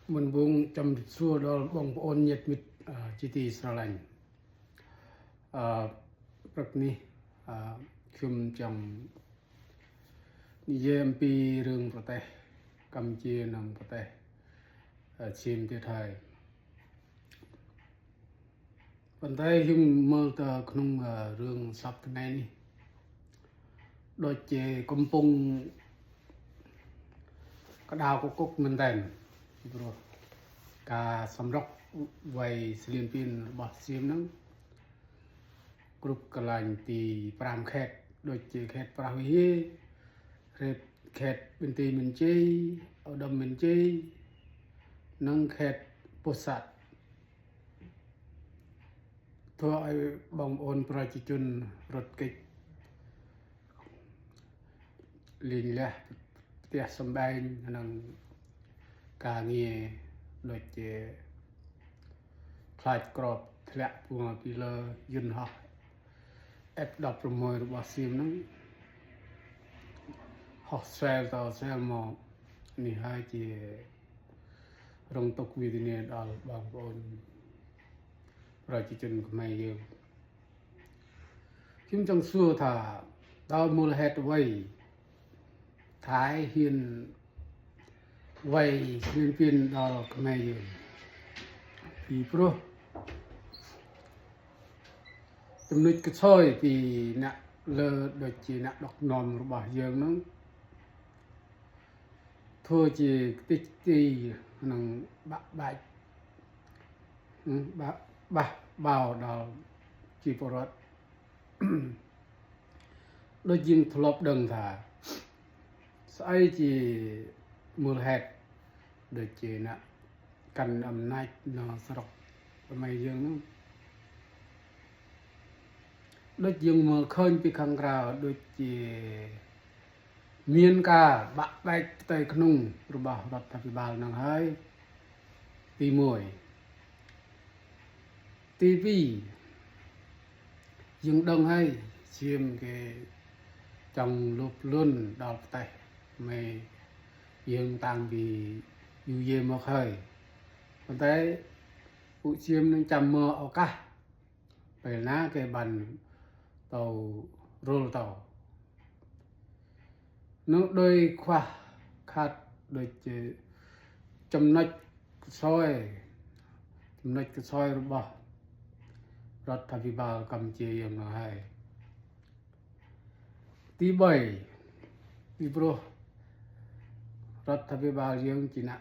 mình buông trong xua đó bông ôn nhiệt mít chi tiết sơ lạnh bậc ní khum trong EMP rừngประเทศកម្ពុជានិងប្រទេសឈាមទៀតហើយប៉ុន្តែខ្ញុំមើលទៅក្នុងរឿងសពថ្ងៃនេះដូចជាកំពុងក្តៅកគុកមែនតើព្រោះការសម្រុកវ័យស្លៀនពានរបស់សៀមហ្នឹងគ្រប់កន្លែងទី5ខេត្តដូចជាខេត្តប្រះវិហារខេត្តបន្ទាយមានជ័យឧត្តរមានជ័យនិងខេត្តពោធិ៍សាត់ធ្វើឲ្យបងប្អូនប្រជាជនរត់គេចលេងលះផ្ទះសម្បែងនិងការងារដូចជាខ្លាចក្របធ្លាក់ពួងពីលើយន្តហោះ F16 របស់សៀមហ្នឹងហោះស្វែលតស្វែលមកនេះហើយជារងទុក្ខវេទនាដល់បងប្អូនប្រជាជនខ្មែរយើងខ្ញុំចង់សួរថាដល់មូលហេតុអ្វីថៃហ៊ានវ័យស្លៀនពានដល់ខ្មែរយើងពីព្រោះចំណុចកញ្ឆយពីអ្នកលើដូចជាអ្នកដឹកនាំរបស់យើងហ្នឹងធ្វើជាខ្ទេចខ្ទីនិងបាក់បែកបះបោដល់ជីវរដ្ឋដូចយើងធ្លាប់ដឹងថាស្អីជាមូលហេតុដូចជាអ្នកកាន់អំណាចនៅស្រុកខ្មែរយើងហ្នឹងដូចយើងមើលឃើញពីខាងក្រៅដូចជាមានការបាក់បែកផ្ទៃក្នុងរបស់រដ្ឋាភិបាលនឹងហើយទី1ទី2យើងដឹងហើយឈាមគេចង់លុបលន់ដល់ផ្ទះមេយើងតាំងពីយូរយារមកហើយប៉ុន្តែពួកឈាមនឹងចាំមើលឱកាសពេលណាគេបានទៅរលទៅនោះដោយខ្វះខាតដូចជាចំណុចកសោយរបស់រដ្ឋាភិបាលកម្ពុជាយើងនោះហើយទី3ពីព្រោះរដ្ឋាភិបាលយើងជាអ្នក